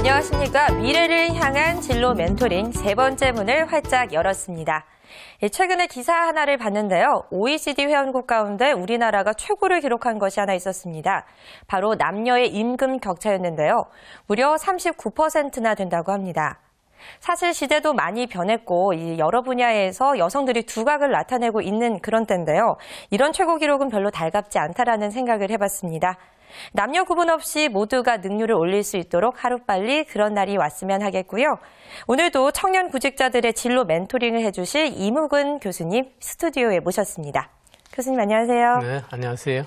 안녕하십니까. 미래를 향한 진로 멘토링 세 번째 문을 활짝 열었습니다. 최근에 기사 하나를 봤는데요. OECD 회원국 가운데 우리나라가 최고를 기록한 것이 하나 있었습니다. 바로 남녀의 임금 격차였는데요. 무려 39%나 된다고 합니다. 사실 시대도 많이 변했고 여러 분야에서 여성들이 두각을 나타내고 있는 그런 때인데요. 이런 최고 기록은 별로 달갑지 않다라는 생각을 해봤습니다. 남녀 구분 없이 모두가 능률을 올릴 수 있도록 하루빨리 그런 날이 왔으면 하겠고요. 오늘도 청년 구직자들의 진로 멘토링을 해주실 이묵은 교수님 스튜디오에 모셨습니다. 교수님 안녕하세요. 네, 안녕하세요.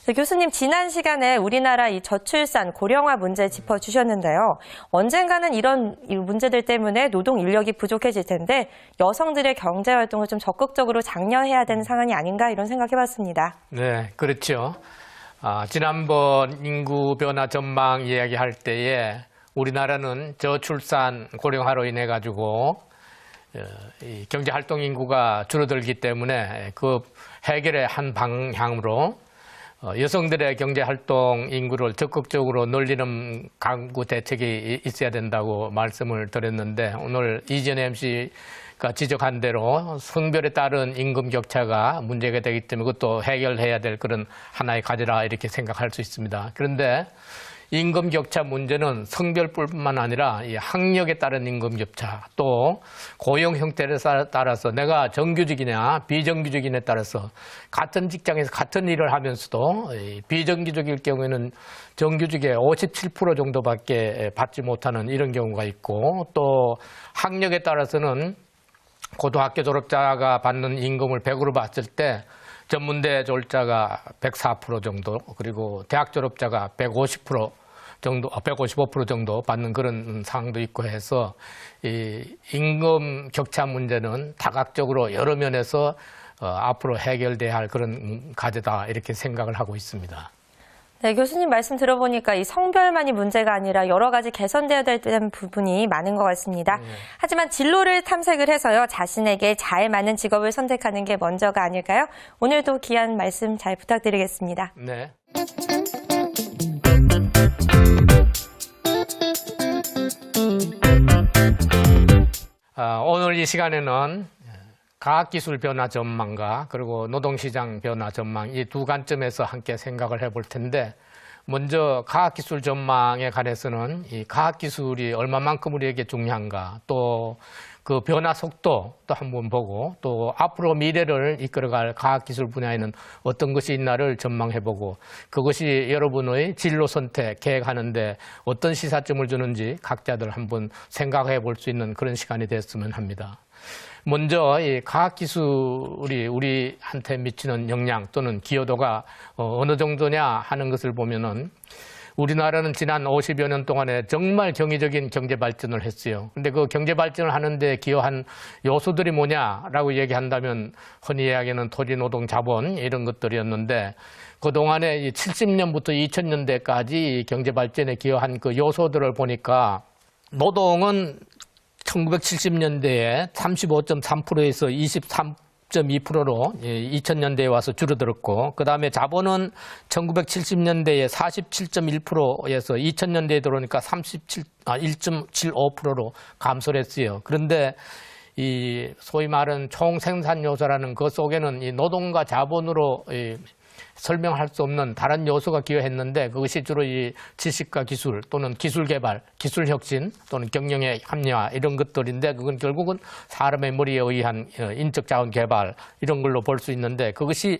네, 교수님 지난 시간에 우리나라 이 저출산 고령화 문제 짚어주셨는데요. 언젠가는 이런 문제들 때문에 노동 인력이 부족해질 텐데 여성들의 경제 활동을 좀 적극적으로 장려해야 되는 상황이 아닌가 이런 생각해봤습니다. 네, 그렇죠. 지난번 인구 변화 전망 이야기할 때에 우리나라는 저출산 고령화로 인해 가지고 이 경제 활동 인구가 줄어들기 때문에 그 해결의 한 방향으로 여성들의 경제 활동 인구를 적극적으로 늘리는 강구 대책이 있어야 된다고 말씀을 드렸는데 오늘 이전에 MC가 지적한 대로 성별에 따른 임금 격차가 문제가 되기 때문에 그것도 해결해야 될 그런 하나의 과제라 이렇게 생각할 수 있습니다. 그런데 임금 격차 문제는 성별뿐만 아니라 이 학력에 따른 임금 격차 또 고용 형태에 따라서 내가 정규직이냐 비정규직이냐에 따라서 같은 직장에서 같은 일을 하면서도 비정규직일 경우에는 정규직의 57% 정도밖에 받지 못하는 이런 경우가 있고 또 학력에 따라서는 고등학교 졸업자가 받는 임금을 100으로 봤을 때 전문대 졸업자가 104% 정도 그리고 대학 졸업자가 155% 정도 받는 그런 상황도 있고 해서 이 임금 격차 문제는 다각적으로 여러 면에서 앞으로 해결돼야 할 그런 과제다 이렇게 생각을 하고 있습니다. 네, 교수님 말씀 들어보니까 이 성별만이 문제가 아니라 여러 가지 개선돼야 될 부분이 많은 것 같습니다. 하지만 진로를 탐색을 해서요. 자신에게 잘 맞는 직업을 선택하는 게 먼저가 아닐까요? 오늘도 귀한 말씀 잘 부탁드리겠습니다. 네. 오늘 이 시간에는 과학기술 변화 전망과 그리고 노동시장 변화 전망 이 두 관점에서 함께 생각을 해볼 텐데 먼저 과학기술 전망에 관해서는 이 과학기술이 얼마만큼 우리에게 중요한가 또 그 변화 속도 또 한번 보고 또 앞으로 미래를 이끌어갈 과학기술 분야에는 어떤 것이 있나를 전망해보고 그것이 여러분의 진로 선택 계획하는데 어떤 시사점을 주는지 각자들 한번 생각해 볼 수 있는 그런 시간이 됐으면 합니다. 먼저 이 과학기술이 우리한테 미치는 영향 또는 기여도가 어느 정도냐 하는 것을 보면은 우리나라는 지난 50여 년 동안에 정말 경이적인 경제 발전을 했어요. 근데 그 경제 발전을 하는데 기여한 요소들이 뭐냐라고 얘기한다면 흔히 이야기하는 토지, 노동, 자본 이런 것들이었는데 그동안에 70년부터 2000년대까지 경제 발전에 기여한 그 요소들을 보니까 노동은 1970년대에 35.3%에서 23.2%로 2000년대에 와서 줄어들었고 그 다음에 자본은 1970년대에 47.1%에서 2000년대에 들어오니까 1.75%로 감소를 했어요. 그런데 이 소위 말하는 총생산 요소라는 그 속에는 이 노동과 자본으로 설명할 수 없는 다른 요소가 기여했는데 그것이 주로 이 지식과 기술 또는 기술 개발, 기술 혁신 또는 경영의 합리화 이런 것들인데 그건 결국은 사람의 머리에 의한 인적 자원 개발 이런 걸로 볼 수 있는데 그것이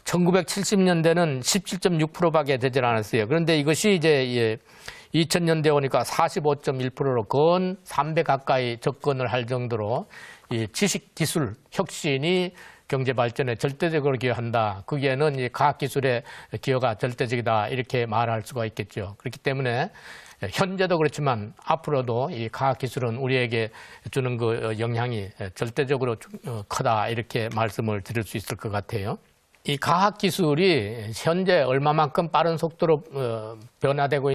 1970년대는 17.6%밖에 되질 않았어요. 그런데 이것이 이제 2000년대 오니까 45.1%로 건 3배 가까이 접근을 할 정도로 이 지식 기술 혁신이 경제 발전에 절대적으로 기여한다. 거기에는 이 과학기술의 기여가 절대적이다. 이렇게 말할 수가 있겠죠. 그렇기 때문에 현재도 그렇지만 앞으로도 이 과학기술은 우리에게 주는 그 영향이 절대적으로 크다. 이렇게 말씀을 드릴 수 있을 것 같아요. 이 과학기술이 현재 얼마만큼 빠른 속도로 변화되고